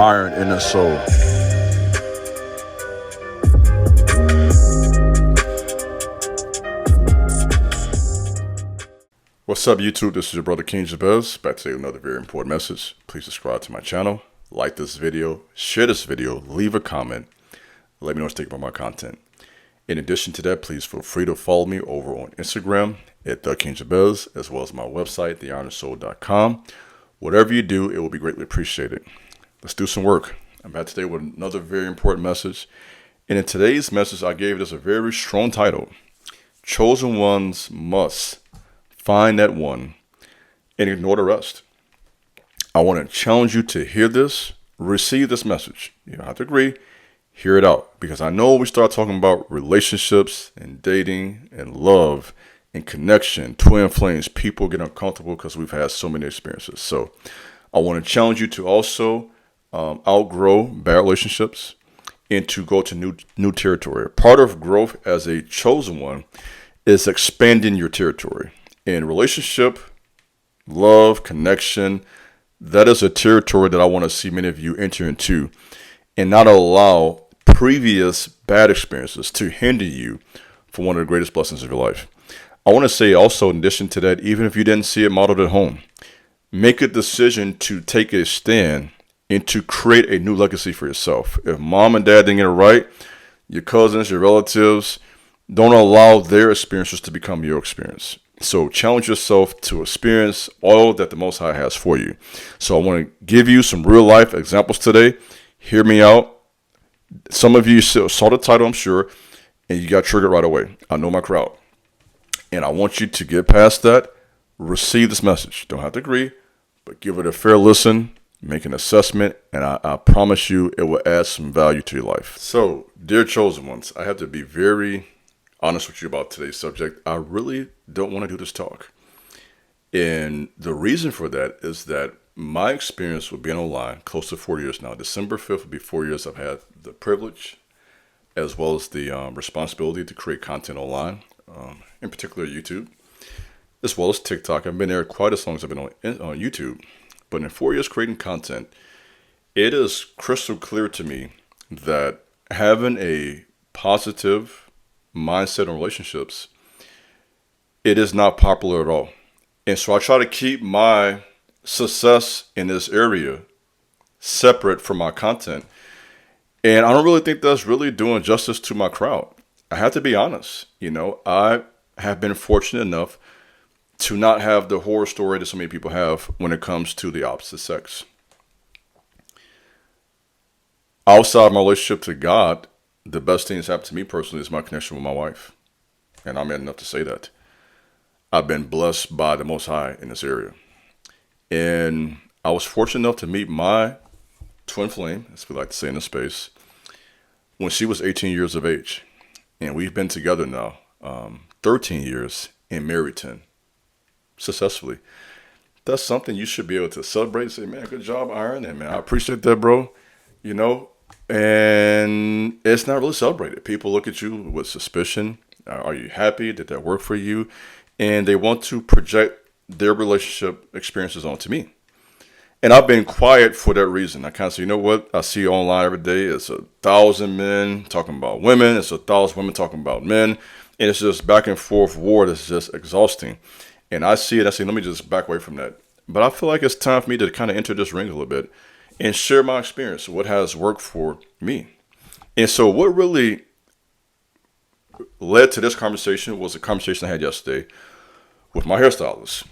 iron in their soul. What's up, YouTube? This is your brother King Jabez, back to another very important message. Please subscribe to my channel, like this video, share this video, leave a comment, let me know what you think about my content. In addition to that, please feel free to follow me over on Instagram at The King Jabez, as well as my website, theironandsoul.com. Whatever you do, it will be greatly appreciated. Let's do some work. I'm back today with another very important message. And in today's message, I gave this a very strong title. Chosen ones must find that one and ignore the rest. I want to challenge you to hear this, receive this message. You don't have to agree, hear it out. Because I know we start talking about relationships and dating and love and connection, twin flames, people get uncomfortable because we've had so many experiences. So I want to challenge you to also outgrow bad relationships and to go to new territory. Part of growth as a chosen one is expanding your territory. In relationship, love, connection, that is a territory that I want to see many of you enter into and not allow previous bad experiences to hinder you for one of the greatest blessings of your life. I want to say also, in addition to that, even if you didn't see it modeled at home, make a decision to take a stand and to create a new legacy for yourself. If mom and dad didn't get it right, your cousins, your relatives, don't allow their experiences to become your experience. So challenge yourself to experience all that the Most High has for you. So I want to give you some real life examples today. Hear me out. Some of you saw the title, I'm sure, and you got triggered right away. I know my crowd. And I want you to get past that, receive this message. Don't have to agree, but give it a fair listen, make an assessment, and I promise you it will add some value to your life. So, dear chosen ones, I have to be very honest with you about today's subject. I really don't want to do this talk. And the reason for that is that my experience with being online, close to 4 years now, December 5th will be 4 years I've had the privilege as well as the responsibility to create content online, in particular YouTube, as well as TikTok. I've been there quite as long as I've been on YouTube. But in 4 years creating content, it is crystal clear to me that having a positive mindset on relationships, it is not popular at all. And so I try to keep my success in this area separate from my content. And I don't really think that's really doing justice to my crowd. I have to be honest. I have been fortunate enough to not have the horror story that so many people have when it comes to the opposite sex. Outside of my relationship to God, the best thing that's happened to me personally is my connection with my wife. And I'm man enough to say that. I've been blessed by the Most High in this area. And I was fortunate enough to meet my twin flame, as we like to say in this space, when she was 18 years of age. And we've been together now 13 years and married 10 successfully. That's something you should be able to celebrate and say, man, good job, Iron. And man, I appreciate that, bro. And it's not really celebrated. People look at you with suspicion. Are you happy? Did that work for you? And they want to project their relationship experiences onto me. And I've been quiet for that reason. I kind of say, you know what? I see online every day. It's 1,000 men talking about women. It's 1,000 women talking about men. And it's just back and forth war that's just exhausting. And I see it. I say, let me just back away from that. But I feel like it's time for me to kind of enter this ring a little bit and share my experience, what has worked for me. And so what really led to this conversation was a conversation I had yesterday with my hairstylist.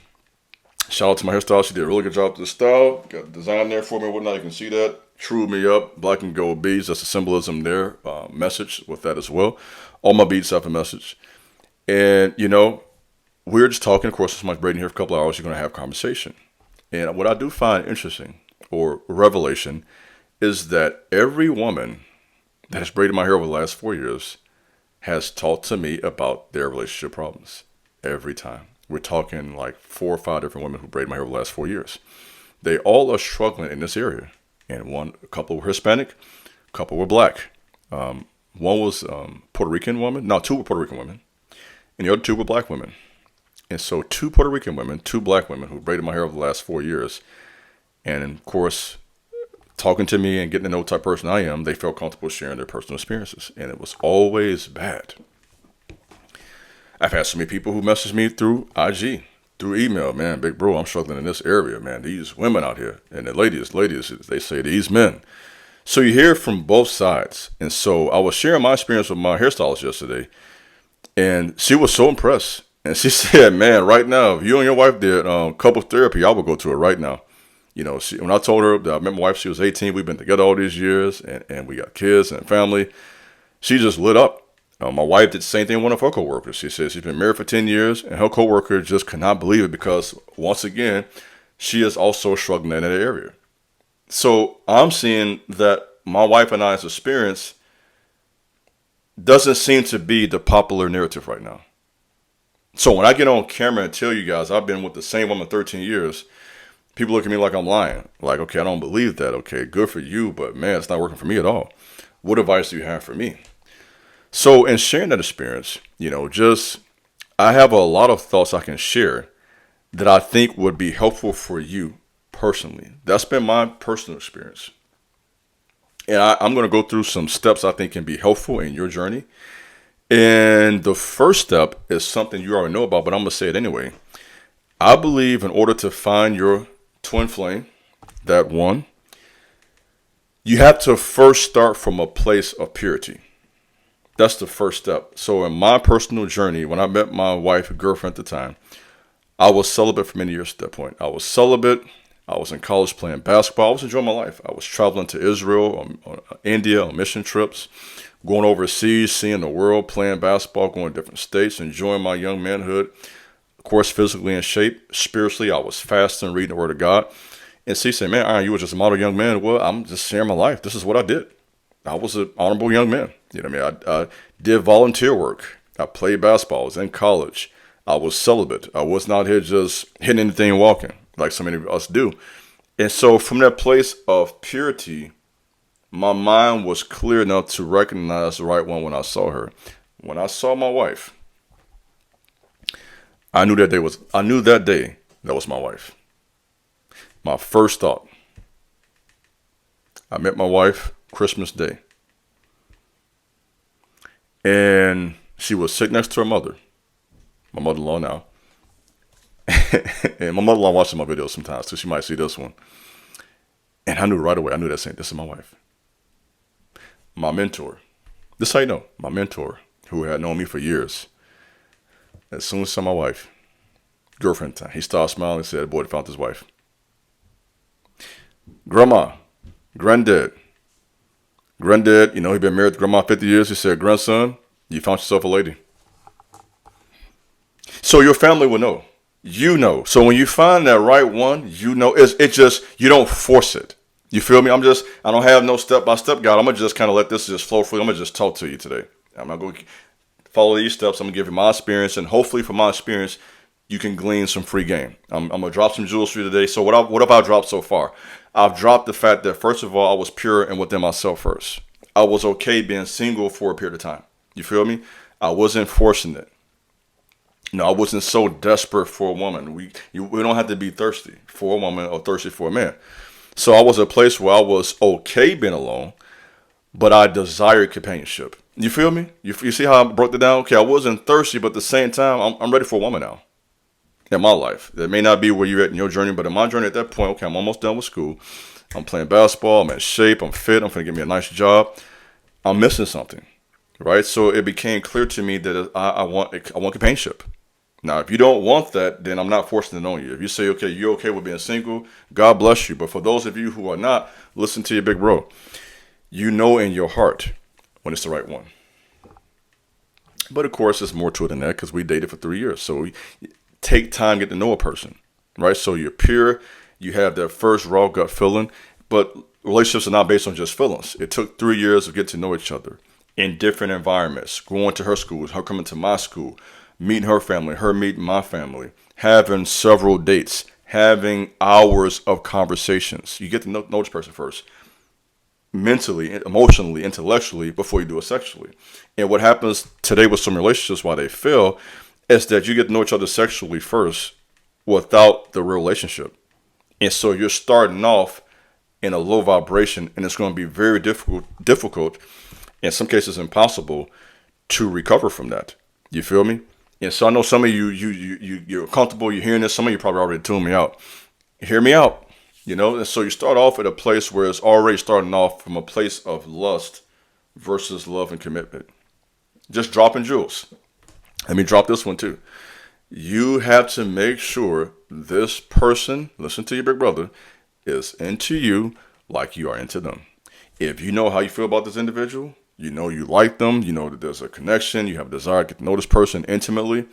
Shout out to my hairstylist. She did a really good job with the style. Got the design there for me and whatnot. You can see that. True me up. Black and gold beads. That's the symbolism there. Message with that as well. All my beads have a message. And, we're just talking. Of course, it's my braiding here for a couple of hours. You're going to have conversation. And what I do find interesting or revelation is that every woman that has braided my hair over the last 4 years has talked to me about their relationship problems every time. We're talking like 4 or 5 different women who braided my hair over the last 4 years. They all are struggling in this area. And a couple were Hispanic, a couple were black. One was Puerto Rican woman. No, 2 were Puerto Rican women. And the other 2 were black women. And so 2 Puerto Rican women, 2 black women who braided my hair over the last 4 years. And of course, talking to me and getting to know what type of person I am, they felt comfortable sharing their personal experiences. And it was always bad. I've had so many people who message me through IG, through email, man, big bro, I'm struggling in this area, man. These women out here, and the ladies, they say these men. So you hear from both sides. And so I was sharing my experience with my hairstylist yesterday, and she was so impressed. And she said, man, right now, if you and your wife did couple therapy, I would go to it right now. You know, when I told her that I met my wife, she was 18. We've been together all these years, and we got kids and family. She just lit up. My wife did the same thing with one of her coworkers. She says she's been married for 10 years, and her coworker just could not believe it because, once again, she is also struggling in that area. So I'm seeing that my wife and I's experience doesn't seem to be the popular narrative right now. So when I get on camera and tell you guys I've been with the same woman 13 years, people look at me like I'm lying. Like, okay, I don't believe that. Okay, good for you, but man, it's not working for me at all. What advice do you have for me? So in sharing that experience, I have a lot of thoughts I can share that I think would be helpful for you personally. That's been my personal experience. And I'm going to go through some steps I think can be helpful in your journey. And the first step is something you already know about, but I'm going to say it anyway. I believe in order to find your twin flame, that one, you have to first start from a place of purity. That's the first step. So in my personal journey, when I met my wife, girlfriend at the time, I was celibate for many years at that point. I was celibate. I was in college playing basketball. I was enjoying my life. I was traveling to Israel, India on mission trips, going overseas, seeing the world, playing basketball, going to different states, enjoying my young manhood. Of course, physically in shape. Spiritually, I was fasting, reading the Word of God. And she said, man, Aaron, you were just a model young man. Well, I'm just sharing my life. This is what I did. I was an honorable young man. You know what I mean? I did volunteer work. I played basketball. I was in college. I was celibate. I was not here just hitting anything and walking like so many of us do. And so from that place of purity, my mind was clear enough to recognize the right one when I saw her. When I saw my wife, I knew that day that was my wife. My first thought. I met my wife Christmas Day. And she was sitting next to her mother, my mother-in-law now. And my mother-in-law watches my videos sometimes, so she might see this one. And I knew right away, this is my wife. My mentor. This is how you know, my mentor, who had known me for years. As soon as I saw my wife, girlfriend time, he started smiling and said, boy, found his wife. Grandma, granddad, he'd been married to grandma 50 years. He said, grandson, you found yourself a lady. So your family will know. You know. So when you find that right one, you know, it just, you don't force it. You feel me? I don't have no step-by-step guide. I'm going to just kind of let this just flow free. I'm going to just talk to you today. I'm not going to follow these steps. I'm going to give you my experience. And hopefully from my experience, you can glean some free game. I'm going to drop some jewels for you today. So what have I dropped so far? I've dropped the fact that, first of all, I was pure and within myself first. I was okay being single for a period of time. You feel me? I wasn't forcing it. No, I wasn't so desperate for a woman. We don't have to be thirsty for a woman or thirsty for a man. So I was at a place where I was okay being alone, but I desired companionship. You feel me? You see how I broke it down? Okay, I wasn't thirsty, but at the same time, I'm ready for a woman now. In my life. That may not be where you're at in your journey, but in my journey at that point, okay, I'm almost done with school. I'm playing basketball. I'm in shape. I'm fit. I'm going to get me a nice job. I'm missing something, right? So it became clear to me that I want companionship. Now, if you don't want that, then I'm not forcing it on you. If you say, okay, you're okay with being single, God bless you. But for those of you who are not, listen to your big bro. You know in your heart when it's the right one. But of course, there's more to it than that because we dated for 3 years. So we take time to get to know a person, right? So you're pure. You have that first raw gut feeling. But relationships are not based on just feelings. It took 3 years to get to know each other in different environments, going to her school, her coming to my school, meeting her family, her meeting my family, having several dates, having hours of conversations. You get to know this person first, mentally, emotionally, intellectually, before you do it sexually. And what happens today with some relationships, why they fail, is that you get to know each other sexually first without the real relationship. And so you're starting off in a low vibration, and it's going to be very difficult, in some cases impossible, to recover from that. You feel me? And so I know some of you're comfortable, you're hearing this. Some of you probably already tuned me out. Hear me out. And so you start off at a place where it's already starting off from a place of lust versus love and commitment. Just dropping jewels. Let me drop this one too. You have to make sure this person, listen to your big brother, is into you like you are into them. If you know how you feel about this individual, you know you like them, you know that there's a connection, you have a desire to get to know this person intimately,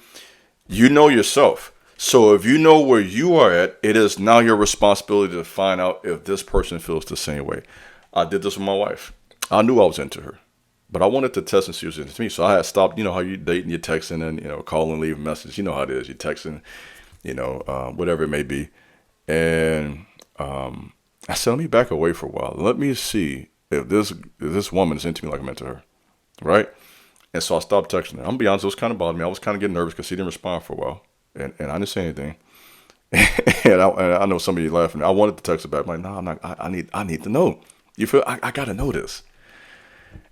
you know yourself. So if you know where you are at, it is now your responsibility to find out if this person feels the same way. I did this with my wife. I knew I was into her, but I wanted to test and see if she was into me. So I had stopped, how you dating, you're texting and, calling, leaving messages. You know how it is. You're texting, whatever it may be. And I said, let me back away for a while. Let me see if this woman is into me like I'm into her, right? And so I stopped texting her. I'm gonna be honest, it was kind of bothering me. I was kind of getting nervous because she didn't respond for a while, and I didn't say anything. and I know some of you laughing. I wanted to text her back. I'm like, no, I'm not. I need to know. You feel? I got to know this.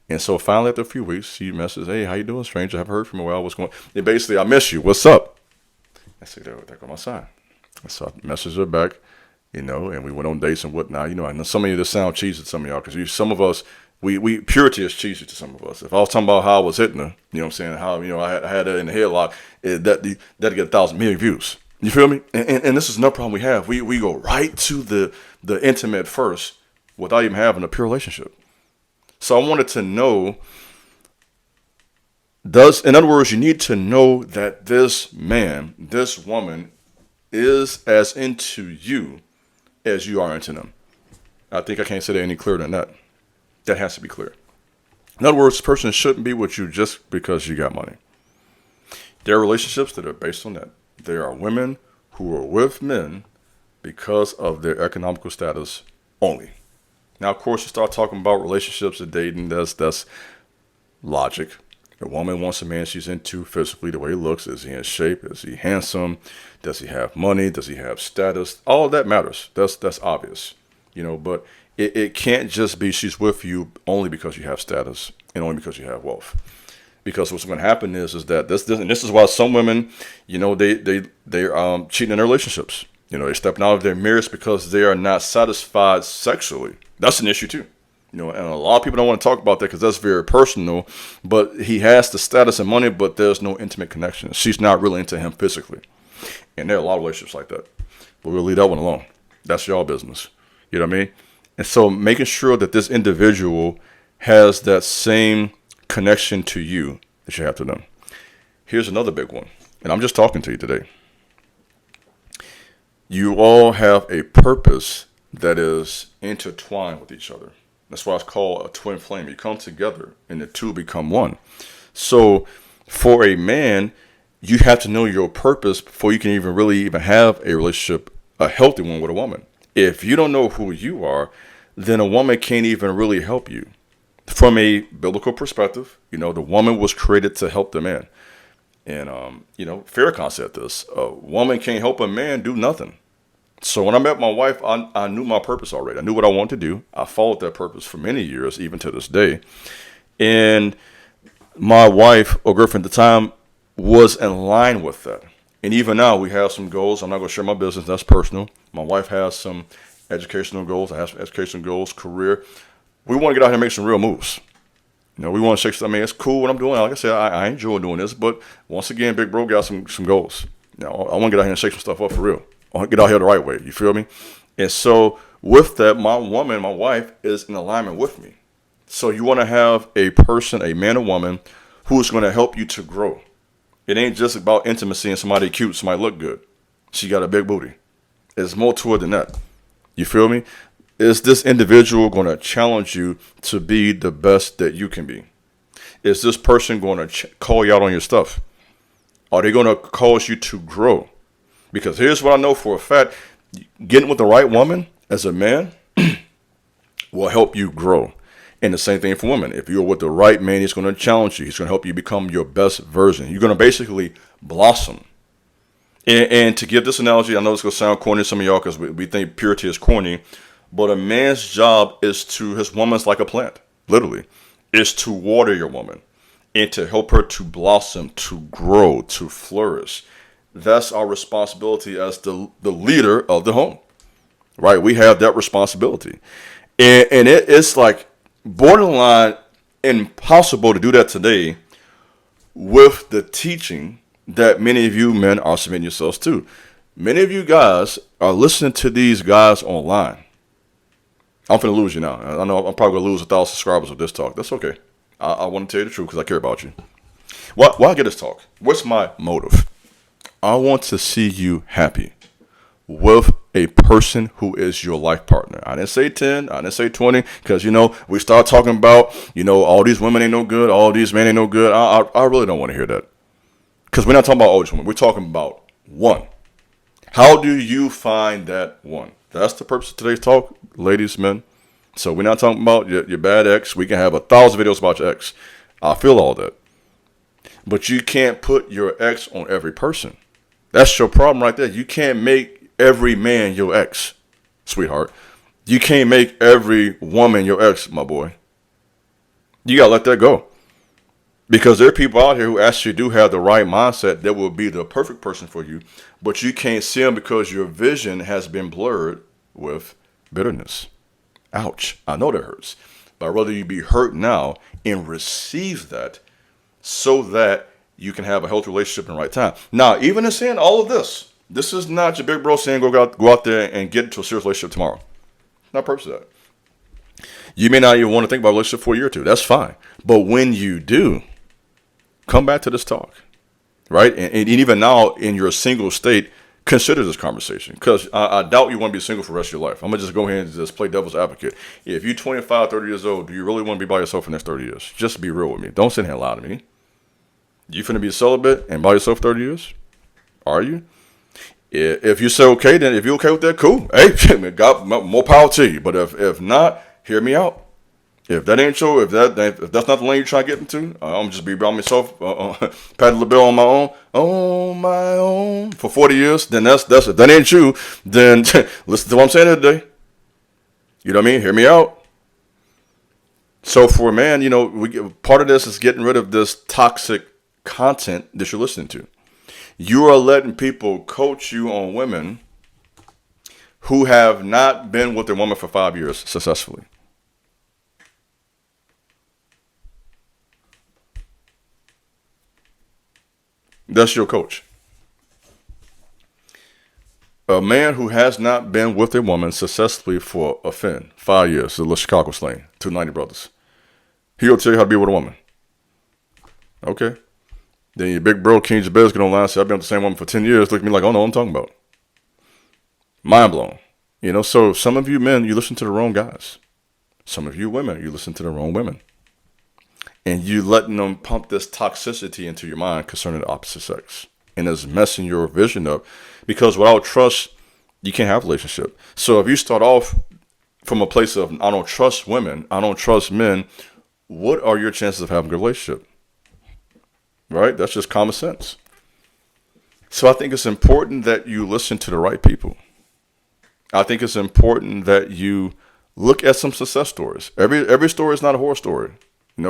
And so finally, after a few weeks, she messages, "Hey, how you doing, stranger? I haven't heard from you in a while. What's going on?" And basically, I miss you. What's up? I said, there go my sign. And so I messaged her back. And we went on dates and whatnot. I know some of you, this sound cheesy to some of y'all, because some of us, we purity is cheesy to some of us. If I was talking about how I was hitting her, you know what I'm saying, how, I had her in the headlock, that'd get 1,000 million views. You feel me? And this is no problem we have. We go right to the intimate first without even having a pure relationship. So I wanted to know, in other words, you need to know that this man, this woman is as into you as you are into them. I think I can't say that any clearer than that. That has to be clear. In other words, this person shouldn't be with you just because you got money. There are relationships that are based on that. There are women who are with men because of their economical status only. Now, of course, you start talking about relationships and dating, that's logic. A woman wants a man she's into physically, the way he looks. Is he in shape? Is he handsome? Does he have money? Does he have status? All of that matters. That's obvious, but it can't just be she's with you only because you have status and only because you have wealth. Because what's going to happen is that this is why some women, they're cheating in their relationships. They're stepping out of their marriage because they are not satisfied sexually. That's an issue too. And a lot of people don't want to talk about that because that's very personal, but he has the status and money, but there's no intimate connection. She's not really into him physically. And there are a lot of relationships like that, but we'll leave that one alone. That's y'all business. You know what I mean? And so making sure that this individual has that same connection to you that you have to them. Here's another big one. And I'm just talking to you today. You all have a purpose that is intertwined with each other. That's why it's called a twin flame. You come together and the two become one. So for a man, you have to know your purpose before you can even have a relationship, a healthy one with a woman. If you don't know who you are, then a woman can't even really help you. From a biblical perspective, the woman was created to help the man. And, Farrakhan said this, a woman can't help a man do nothing. So when I met my wife, I knew my purpose already. I knew what I wanted to do. I followed that purpose for many years, even to this day. And my wife, or girlfriend at the time, was in line with that. And even now, we have some goals. I'm not going to share my business. That's personal. My wife has some educational goals. I have some educational goals, career. We want to get out here and make some real moves. We want to shake. It's cool what I'm doing. Like I said, I enjoy doing this. But once again, Big Bro got some goals. I want to get out here and shake some stuff up for real. I want to get out here the right way. You feel me? And so with that, my woman, my wife, is in alignment with me. So you want to have a person, a man or woman, who's going to help you to grow. It ain't just about intimacy and somebody cute, somebody look good. She got a big booty. There's more to it than that. You feel me? Is this individual going to challenge you to be the best that you can be? Is this person going to call you out on your stuff? Are they going to cause you to grow? Because here's what I know for a fact. Getting with the right woman as a man will help you grow. And the same thing for women. If you're with the right man, he's going to challenge you. He's going to help you become your best version. You're going to basically blossom. And to give this analogy, I know it's going to sound corny to some of y'all because we think purity is corny. But a man's job is to, his woman's like a plant, literally, is to water your woman and to help her to blossom, to grow, to flourish. That's our responsibility as the leader of the home, right? We have that responsibility. And it's like borderline impossible to do that today with the teaching that many of you men are submitting yourselves to. Many of you guys are listening to these guys online. I'm finna lose you now. I know I'm probably gonna lose 1,000 subscribers with this talk. That's okay. I want to tell you the truth because I care about you. Why I get this talk? What's my motive? I want to see you happy with a person who is your life partner. I didn't say 10, I didn't say 20, because, we start talking about, all these women ain't no good, all these men ain't no good. I really don't want to hear that. Because we're not talking about all these women. We're talking about one. How do you find that one? That's the purpose of today's talk, ladies, men. So we're not talking about your bad ex. We can have 1,000 videos about your ex. I feel all that. But you can't put your ex on every person. That's your problem right there. You can't make every man your ex, sweetheart. You can't make every woman your ex, my boy. You gotta let that go. Because there are people out here who actually do have the right mindset that will be the perfect person for you, but you can't see them because your vision has been blurred with bitterness. Ouch. I know that hurts. But I'd rather you be hurt now and receive that so that you can have a healthy relationship in the right time. Now, even in saying all of this, this is not your big bro saying go out there and get into a serious relationship tomorrow. Not the purpose of that. You may not even want to think about a relationship for a year or two. That's fine. But when you do, come back to this talk, right? And even now in your single state, consider this conversation, because I doubt you want to be single for the rest of your life. I'm going to just go ahead and just play devil's advocate. If you're 25, 30 years old, do you really want to be by yourself for the next 30 years? Just be real with me. Don't sit here and lie to me. You finna be celibate and by yourself 30 years? Are you? If you say okay, then if you're okay with that, cool. Hey, God, more power to you. But if not, hear me out. If that ain't true, if that's not the lane you're trying to get into, I'm just be by myself, paddle the bill on my own for 40 years. Then that's if that ain't you, then listen to what I'm saying today. You know what I mean? Hear me out. So for a man, part of this is getting rid of this toxic content that you're listening to. You are letting people coach you on women who have not been with their woman for 5 years successfully. That's your coach. A man who has not been with a woman successfully for 5 years, the little Chicago slang, 290 brothers. He'll tell you how to be with a woman. Okay. Then your big bro, King Jabez, get online and say, I've been with the same woman for 10 years. Look at me like, oh no, I'm talking about. Mind blown. So some of you men, you listen to the wrong guys. Some of you women, you listen to the wrong women. And you letting them pump this toxicity into your mind concerning the opposite sex. And it's messing your vision up. Because without trust, you can't have a relationship. So if you start off from a place of, I don't trust women, I don't trust men, what are your chances of having a relationship? Right? That's just common sense. So I think it's important that you listen to the right people. I think it's important that you look at some success stories. Every story is not a horror story.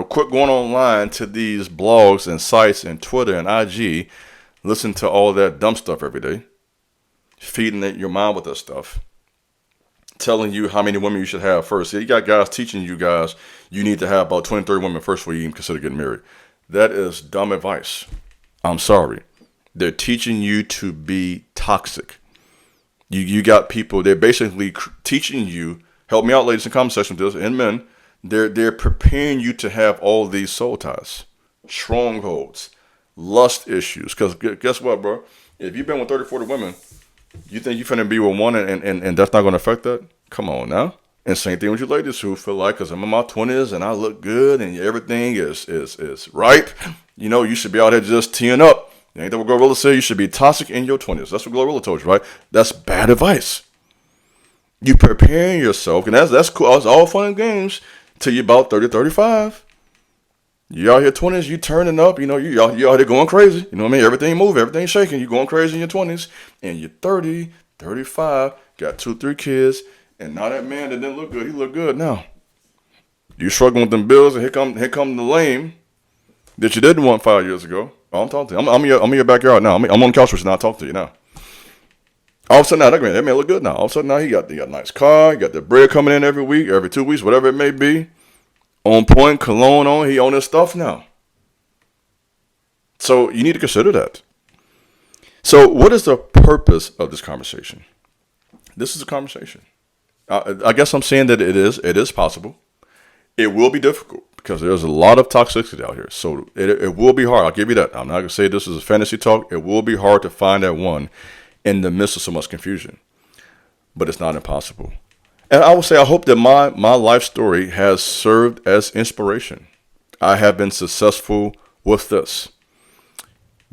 Quit going online to these blogs and sites and Twitter and IG, listen to all that dumb stuff every day, feeding your mind with that stuff, telling you how many women you should have first. You got guys teaching you guys you need to have about 20, 30 women first before you even consider getting married. That is dumb advice. I'm sorry. They're teaching you to be toxic. You got people, they're basically teaching you, help me out ladies in the comment section with this, and men, they're preparing you to have all these soul ties, strongholds, lust issues. Because guess what, bro? If you've been with 30, 40 women, you think you're finna be with one and that's not going to affect that? Come on now. And same thing with you ladies who feel like, because I'm in my 20s and I look good and everything is ripe. You should be out here just teeing up. Ain't that what Glorilla said? You should be toxic in your 20s. That's what Glorilla told you, right? That's bad advice. You preparing yourself, and that's cool. It's all fun and games till you're about 30, 35. You out here 20s, you turning up, you out here going crazy. You know what I mean? Everything moving, everything shaking. You going crazy in your 20s. And you're 30, 35, got 2, 3 kids, And now that man that didn't look good, he look good now. You struggling with them bills, and here come the lame that you didn't want 5 years ago. Oh, I'm talking to you. I'm in your backyard now. I'm on the couch with you now. I talk to you now. All of a sudden now, that man look good now. All of a sudden now, he got a nice car. He got the bread coming in every week, every 2 weeks, whatever it may be. On point, cologne on. He own his stuff now. So you need to consider that. So what is the purpose of this conversation? This is a conversation. I guess I'm saying that it is possible. It will be difficult because there's a lot of toxicity out here. So it will be hard. I'll give you that. I'm not going to say this is a fantasy talk. It will be hard to find that one in the midst of so much confusion. But it's not impossible. And I will say, I hope that my life story has served as inspiration. I have been successful with this.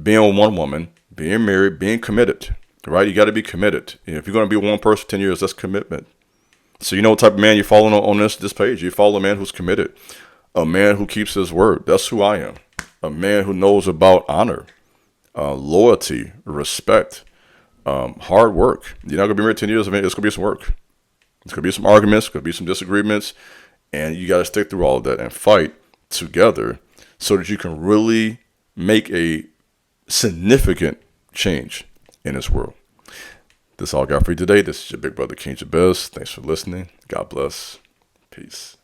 Being with one woman, being married, being committed, right? You got to be committed. If you're going to be with one person for 10 years, that's commitment. So you know what type of man you're following on this page. You follow a man who's committed, a man who keeps his word. That's who I am. A man who knows about honor, loyalty, respect, hard work. You're not going to be married 10 years. I mean, it's going to be some work. It's going to be some arguments, going to be some disagreements, and you got to stick through all of that and fight together so that you can really make a significant change in this world. This is all I got for you today. This is your big brother, King Jabez. Thanks for listening. God bless. Peace.